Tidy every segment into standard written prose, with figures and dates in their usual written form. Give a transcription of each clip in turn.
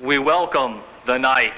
We welcome the night.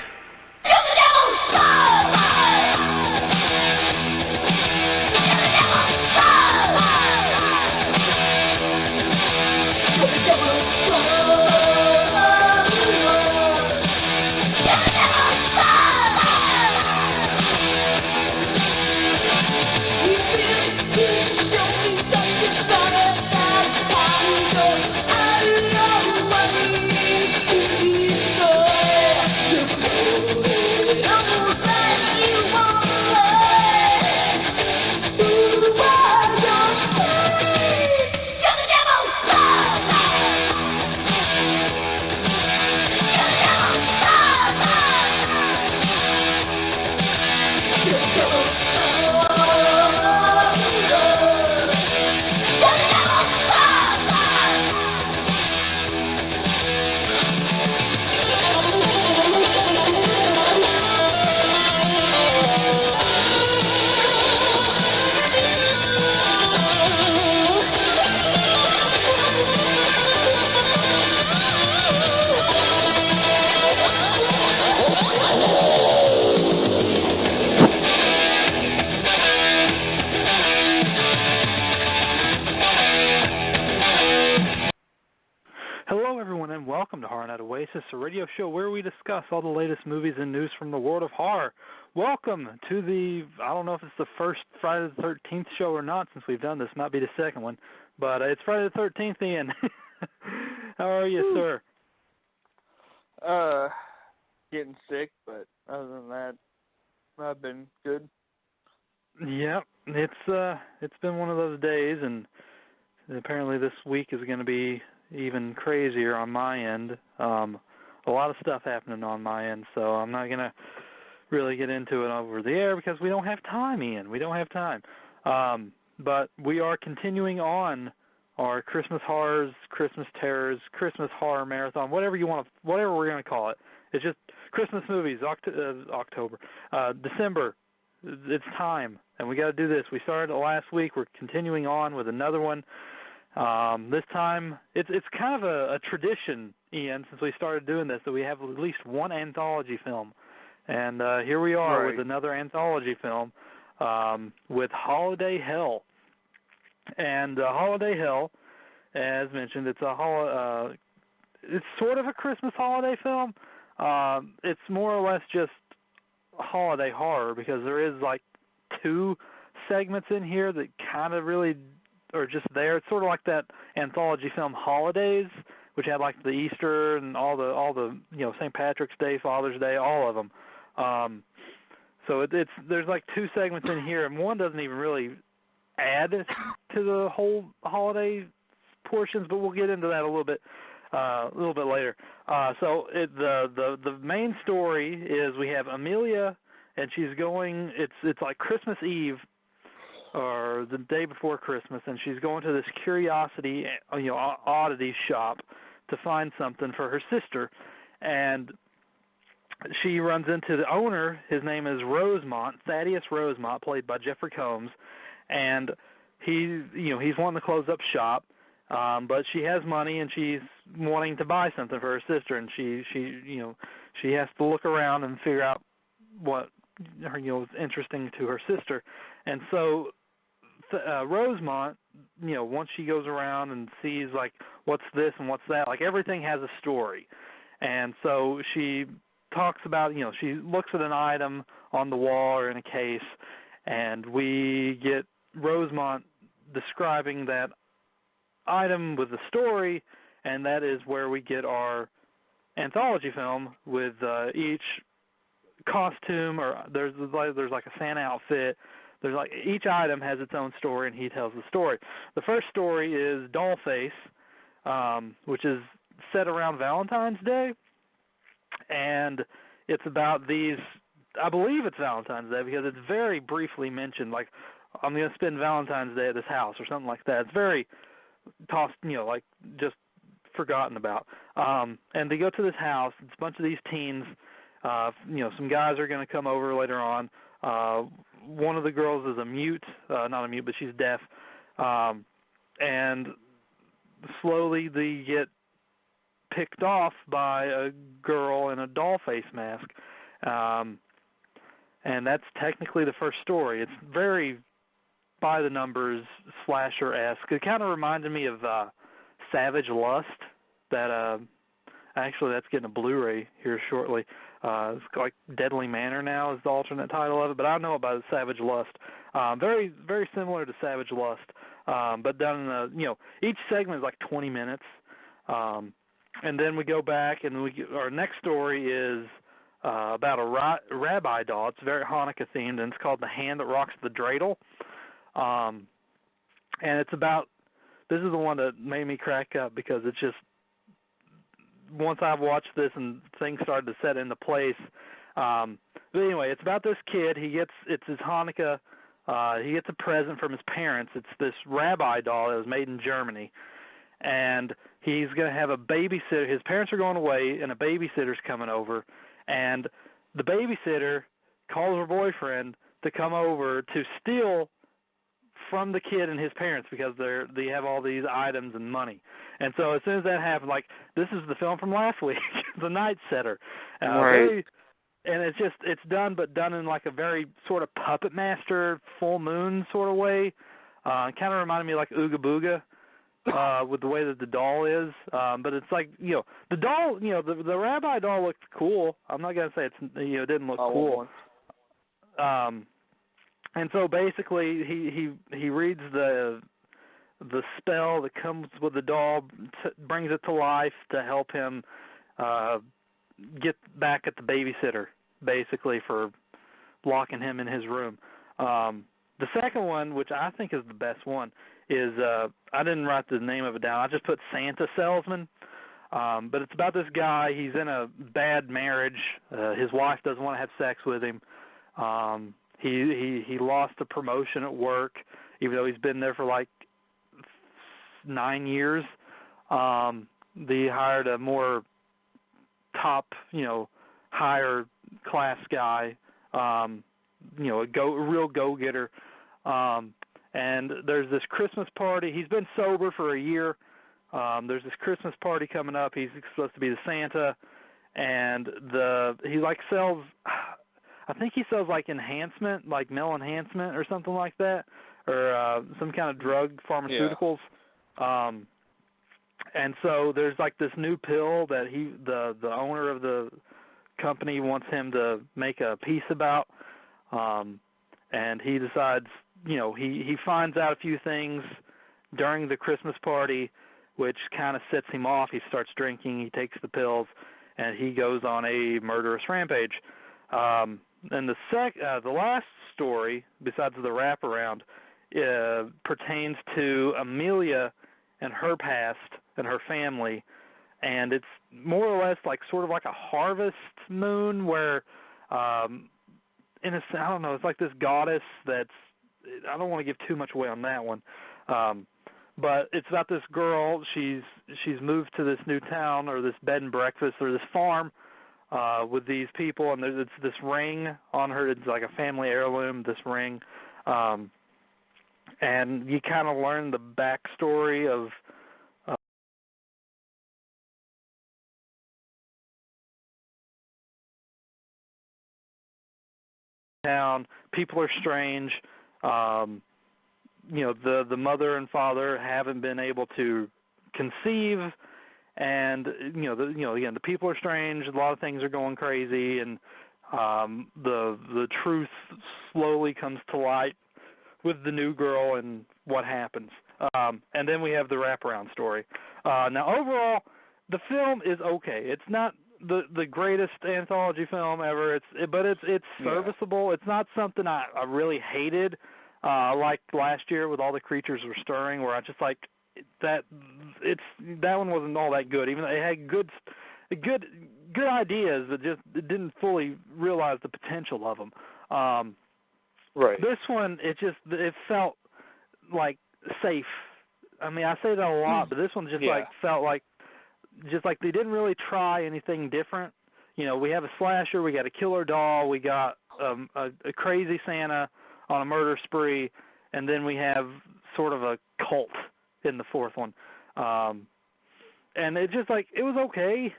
Welcome to Horror Night Oasis, a radio show where we discuss all the latest movies and news from the world of horror. Welcome to the, I don't know if it's the first Friday the 13th show or not since we've done this. Might be the second one, but it's Friday the 13th, Ian. How are you, sir? Getting sick, but other than that, I've been good. Yep, it's been one of those days, and apparently this week is going to be even crazier on my end. A lot of stuff happening on my end, so I'm not going to really get into it over the air because we don't have time, Ian. We don't have time. But we are continuing on our Christmas horrors, Christmas terrors, Christmas horror marathon, whatever we're going to call it. It's just Christmas movies, October, December. It's time, and we got to do this. We started it last week. We're continuing on with another one. This time, it's kind of a tradition, Ian, since we started doing this, that we have at least one anthology film. And here we are with another anthology film with Holiday Hell. And Holiday Hell, as mentioned, it's sort of a Christmas holiday film. It's more or less just holiday horror because there is like two segments in here that kind of really are just there. It's sort of like that anthology film Holidays, which had like the Easter and all the St. Patrick's Day, Father's Day, all of them. So there's like two segments in here, and one doesn't even really add to the whole holiday portions, but we'll get into that a little bit later. So the main story is we have Amelia, and she's going. It's like Christmas Eve, or the day before Christmas, and she's going to this curiosity, oddity shop to find something for her sister, and she runs into the owner. His name is Rosemont, Thaddeus Rosemont, played by Jeffrey Combs, and he's wanting to close up shop, but she has money and she's wanting to buy something for her sister, and she has to look around and figure out what is interesting to her sister, and so Rosemont, once she goes around and sees like what's this and what's that, like everything has a story, and so she talks about, she looks at an item on the wall or in a case, and we get Rosemont describing that item with the story, and that is where we get our anthology film with each costume, or there's like a Santa outfit. There's like each item has its own story, and he tells the story. The first story is Dollface, which is set around Valentine's Day, and it's about these. I believe it's Valentine's Day because it's very briefly mentioned. Like, I'm going to spend Valentine's Day at this house or something like that. It's very tossed, like just forgotten about. And they go to this house. It's a bunch of these teens. Some guys are going to come over later on. One of the girls is not a mute, but she's deaf. And slowly they get picked off by a girl in a doll face mask. And that's technically the first story. It's very by the numbers, slasher-esque. It kind of reminded me of Savage Lust. That actually, that's getting a Blu-ray here shortly. It's like Deadly Manor now is the alternate title of it, but I know about Savage Lust. Very, very similar to Savage Lust, but done in each segment is like 20 minutes. And then we go back, and our next story is about a rabbi doll. It's very Hanukkah themed, and it's called The Hand That Rocks the Dreidel. And it's about, this is the one that made me crack up because it's just, once I've watched this and things started to set into place. But anyway, it's about this kid. It's his Hanukkah. He gets a present from his parents. It's this rabbi doll that was made in Germany. And he's going to have a babysitter. His parents are going away, and a babysitter's coming over. And the babysitter calls her boyfriend to come over to steal from the kid and his parents because they have all these items and money. And so as soon as that happens, like, this is the film from last week, The Night Setter. Right. And it's done in like a very sort of Puppet Master, Full Moon sort of way. Kind of reminded me of like Ooga Booga. With the way that the doll is, but it's like, the doll, the rabbi doll looked cool. I'm not gonna say it didn't look cool. And so basically, he reads the spell that comes with the doll, brings it to life to help him get back at the babysitter, basically for locking him in his room. The second one, which I think is the best one, is I didn't write the name of it down. I just put Santa Salesman. But it's about this guy. He's in a bad marriage. His wife doesn't want to have sex with him. He lost a promotion at work, even though he's been there for like 9 years. They hired a more top, higher class guy. A real go-getter. And there's this Christmas party. He's been sober for a year. There's this Christmas party coming up. He's supposed to be the Santa, and he like sells. I think he sells like enhancement, like male enhancement or something like that, or some kind of drug, pharmaceuticals. Yeah. And so there's like this new pill that the owner of the company wants him to make a piece about, and he decides. He finds out a few things during the Christmas party, which kind of sets him off. He starts drinking, he takes the pills, and he goes on a murderous rampage. And the last story, besides the wraparound, pertains to Amelia and her past and her family, and it's more or less like sort of like a harvest moon where, I don't know, it's like this goddess that's, I don't want to give too much away on that one, but it's about this girl. She's moved to this new town or this bed and breakfast or this farm with these people, and it's this ring on her. It's like a family heirloom, this ring, and you kind of learn the backstory of town. People are strange. The mother and father haven't been able to conceive, and again, the people are strange. A lot of things are going crazy, and the truth slowly comes to light with the new girl and what happens. And then we have the wraparound story. Now, overall, the film is okay. It's not the greatest anthology film ever. But it's serviceable. Yeah. It's not something I really hated, like last year with All the Creatures Were Stirring, where I just like that. That one wasn't all that good, even though it had good ideas, but just it didn't fully realize the potential of them. Right. This one, it felt like safe. I mean, I say that a lot, but this one just felt like they didn't really try anything different. We have a slasher, we got a killer doll, we got a crazy Santa on a murder spree, and then we have sort of a cult in the fourth one. and it just like it was okay.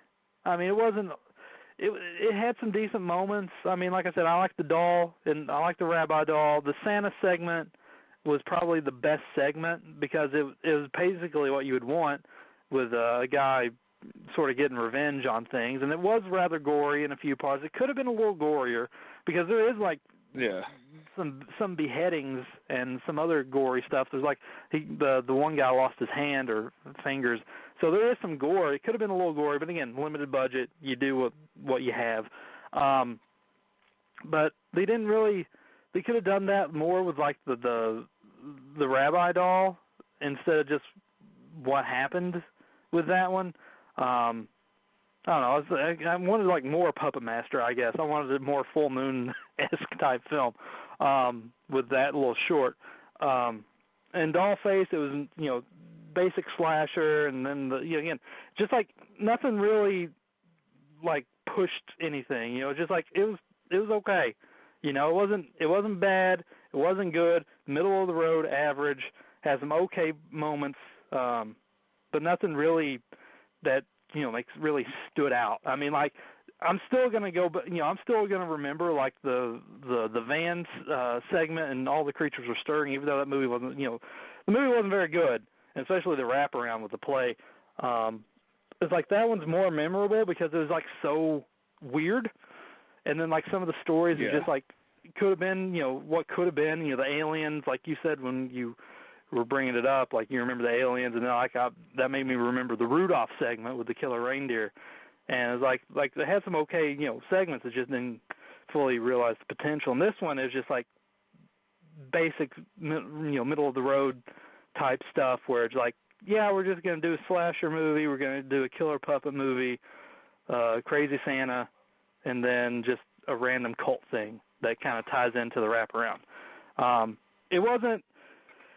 I mean, it wasn't. It had some decent moments. I mean, like I said, I like the doll and I like the rabbi doll. The Santa segment was probably the best segment because it was basically what you would want with a guy sort of getting revenge on things, and it was rather gory in a few parts. It could have been a little gorier because there is like some beheadings and some other gory stuff. There's like the one guy lost his hand or fingers, so there is some gore. It could have been a little gory, but again, limited budget. You do what you have. But they didn't really. They could have done that more with like the rabbi doll instead of just what happened with that one. I don't know. I wanted like more Puppet Master, I guess. I wanted a more Full Moon-esque type film with that little short. And Dollface, it was basic slasher, and then again, just like nothing really like pushed anything. Just like it was okay. It wasn't bad. It wasn't good. Middle of the road, average. Has some okay moments, but nothing really that like really stood out. I mean, like I'm still gonna go, but I'm still gonna remember like the van segment and all the creatures were stirring, even though that movie wasn't the movie wasn't very good, and especially the wraparound with the play. It's like that one's more memorable because it was like so weird, and then like some of the stories are just like could have been what could have been the aliens, like you said when you were bringing it up, like you remember the aliens, and then that made me remember the Rudolph segment with the killer reindeer, and it's like they had some okay segments that just didn't fully realize the potential. And this one is just like basic middle of the road type stuff where it's like we're just gonna do a slasher movie, we're gonna do a killer puppet movie, crazy Santa, and then just a random cult thing that kind of ties into the wraparound. It wasn't.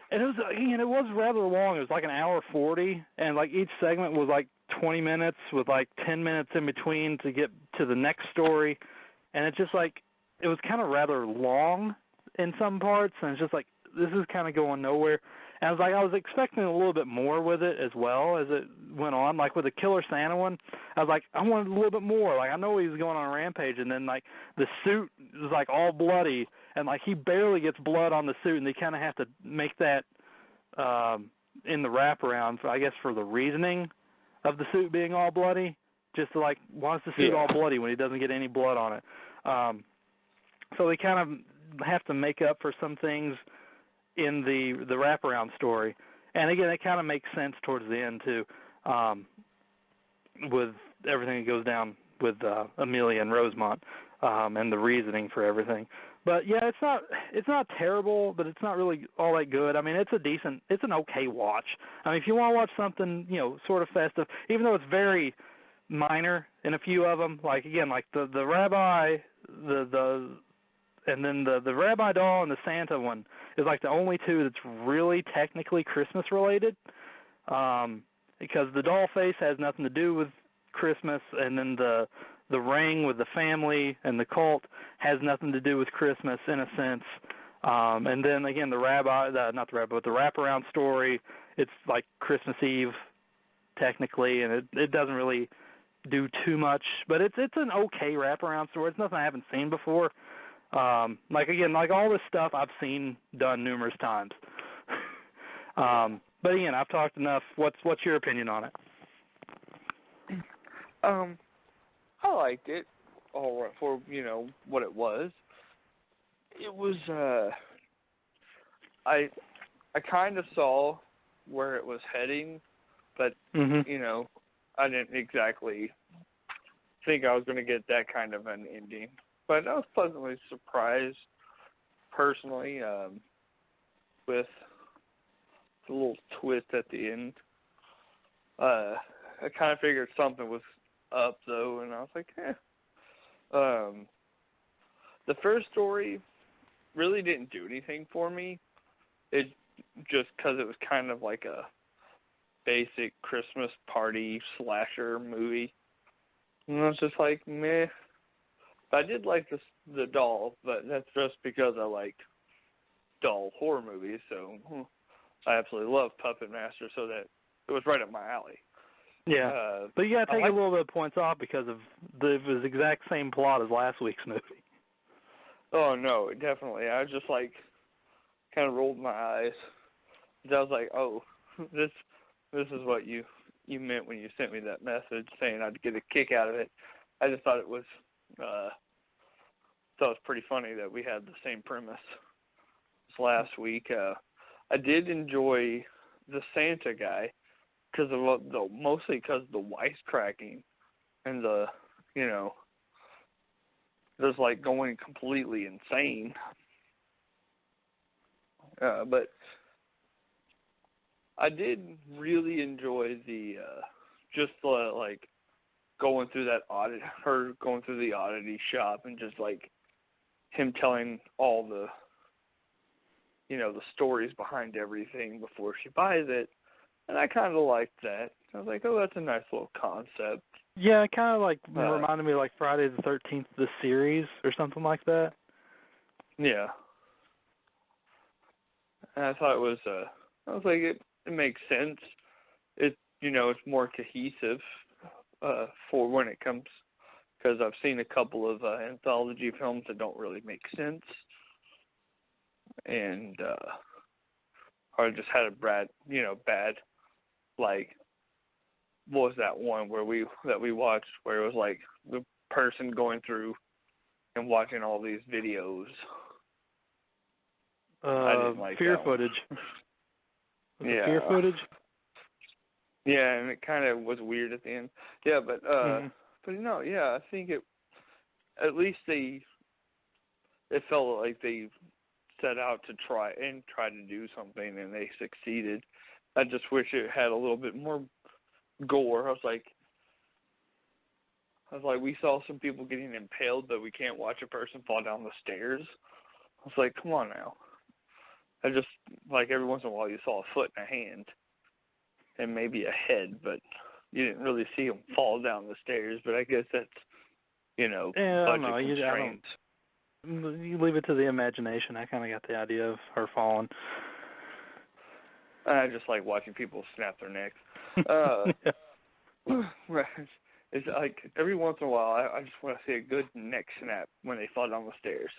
And it was rather long. It was like an hour 40, and like each segment was like 20 minutes with like 10 minutes in between to get to the next story. And it's just like it was kind of rather long in some parts, and it's just like this is kind of going nowhere. And I was expecting a little bit more with it as well as it went on. Like with the Killer Santa one, I was like, I wanted a little bit more. Like I know he was going on a rampage, and then like the suit was like all bloody, and like he barely gets blood on the suit, and they kind of have to make that in the wraparound, I guess, for the reasoning of the suit being all bloody. Just to like, why is the suit all bloody when he doesn't get any blood on it? So they kind of have to make up for some things in the wraparound story. And again, it kind of makes sense towards the end too, with everything that goes down with Amelia and Rosemont, and the reasoning for everything. But yeah, it's not terrible, but it's not really all that good. I mean, it's an okay watch. I mean, if you want to watch something, sort of festive, even though it's very minor in a few of them, like again, like the rabbi, and then the rabbi doll and the Santa one is like the only two that's really technically Christmas related, because the doll face has nothing to do with Christmas, and then the ring with the family and the cult has nothing to do with Christmas in a sense. And then again, the wraparound story, it's like Christmas Eve technically, and it doesn't really do too much, but it's an okay wraparound story. It's nothing I haven't seen before. Like again, like all this stuff I've seen done numerous times. But again, I've talked enough. What's your opinion on it? I liked it all right for what it was. It was I kind of saw where it was heading, but I didn't exactly think I was going to get that kind of an ending. But I was pleasantly surprised, personally, with the little twist at the end. I kind of figured something was up, though, and I was like, The first story really didn't do anything for me. It just because it was kind of like a basic Christmas party slasher movie. And I was just like, meh. I did like the doll, but that's just because I like doll horror movies, so I absolutely love Puppet Master, so that it was right up my alley. Yeah, but you got to take a little bit of points off because of it was the exact same plot as last week's movie. Oh, no, definitely. I just, like, kind of rolled my eyes. I was like, oh, this is what you meant when you sent me that message saying I'd get a kick out of it. I just thought it was pretty funny that we had the same premise as last week. I did enjoy the Santa guy mostly because of the wisecracking and the, just like going completely insane. But I did really enjoy the like going through the oddity shop and just like him telling all the the stories behind everything before she buys it, and I kind of liked that. I was like, oh, that's a nice little concept. Yeah, it kind of like reminded me of like Friday the 13th, the series or something like that. Yeah. And I thought it was, I was like, it makes sense. It's more cohesive for when it comes, because I've seen a couple of anthology films that don't really make sense. And I just had a bad, like, what was that one that we watched where it was like the person going through and watching all these videos. I didn't like fear that footage. Yeah. Fear footage? Yeah, and it kind of was weird at the end. Yeah, but I think at least it felt like they set out to try to do something, and they succeeded. I just wish it had a little bit more gore. I was like, we saw some people getting impaled, but we can't watch a person fall down the stairs. I was like, come on now. I just, like, every once in a while you saw a foot and a hand and maybe a head, but you didn't really see them fall down the stairs. But I guess that's, budget constraints. You leave it to the imagination. I kind of got the idea of her falling. I just like watching people snap their necks. It's like every once in a while I just want to see a good neck snap when they fall down the stairs.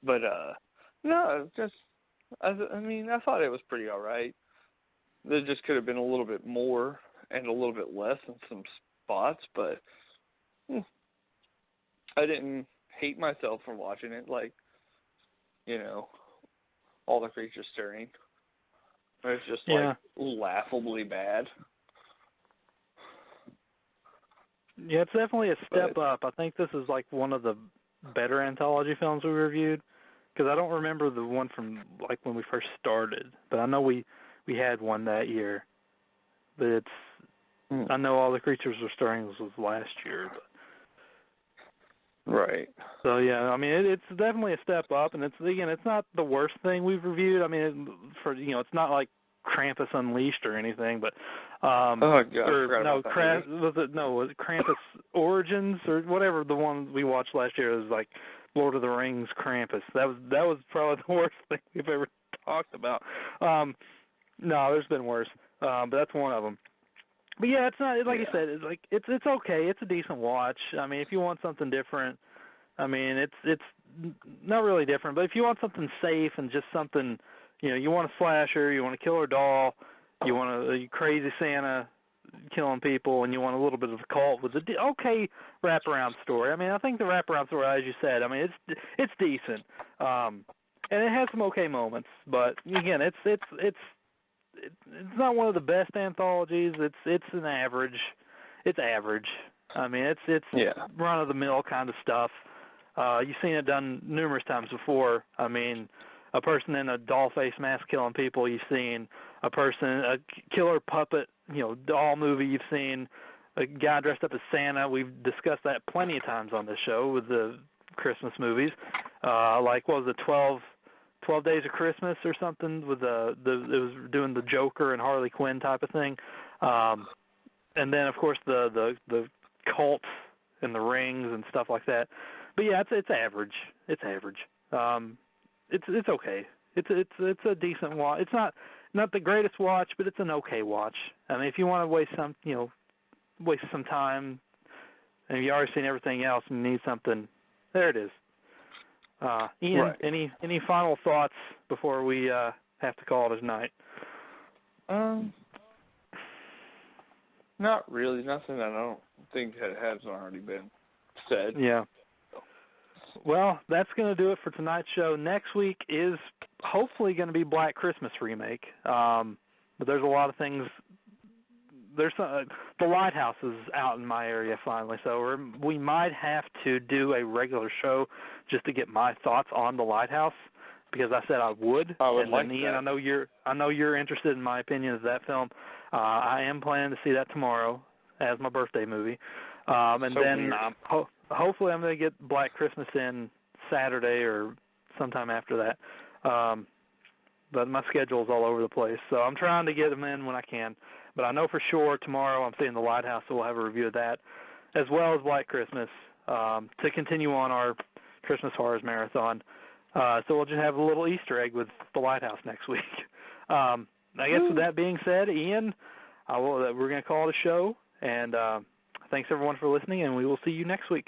But no, just I thought it was pretty all right. There just could have been a little bit more and a little bit less in some spots, but I didn't hate myself for watching it. Like, all the creatures stirring. It's just like laughably bad. Yeah, it's definitely a step up. I think this is like one of the better anthology films we reviewed, because I don't remember the one from like when we first started, but I know we had one that year. But I know All the Creatures Were Stirring was last year. But. Right. So yeah, it's definitely a step up, and it's not the worst thing we've reviewed. It's not like Krampus Unleashed or anything, but was it Krampus Origins or whatever the one we watched last year was like Lord of the Rings Krampus. That was probably the worst thing we've ever talked about. No, there's been worse, but that's one of them. But yeah, it's not like you said. It's like it's okay. It's a decent watch. If you want something different, it's not really different. But if you want something safe and just something, you want a slasher, you want a killer doll, you want a crazy Santa killing people, and you want a little bit of a cult with okay wraparound story. I think the wraparound story, as you said, it's decent, and it has some okay moments. But again, it's not one of the best anthologies. It's an average. It's average. It's run of the mill kind of stuff. You've seen it done numerous times before. A person in a doll face mask killing people. You've seen a killer puppet, doll movie. You've seen a guy dressed up as Santa. We've discussed that plenty of times on this show with the Christmas movies. Like, what was it, 12 Days of Christmas or something with it was doing the Joker and Harley Quinn type of thing. And then of course the cults and the rings and stuff like that. But yeah, it's average. It's average. It's okay. It's a decent watch. It's not not the greatest watch, but it's an okay watch. I mean, if you want to waste some time, and you've already seen everything else and you need something, there it is. Ian, right. any final thoughts before we have to call it a night? Not really. Nothing I don't think that hasn't already been said. Yeah. Well, that's going to do it for tonight's show. Next week is hopefully going to be Black Christmas remake. But there's a lot of things. There's the Lighthouse is out in my area finally, so we might have to do a regular show just to get my thoughts on the Lighthouse, because I said I would. I would and like then, Ian, that. I know you're interested in my opinion of that film. I am planning to see that tomorrow as my birthday movie, and so then hopefully I'm going to get Black Christmas in Saturday or sometime after that. But my schedule's all over the place, so I'm trying to get them in when I can. But I know for sure tomorrow I'm seeing The Lighthouse, so we'll have a review of that, as well as Black Christmas, to continue on our Christmas Horrors Marathon. So we'll just have a little Easter egg with The Lighthouse next week. I guess with that being said, Ian, we're going to call it a show, and thanks everyone for listening, and we will see you next week.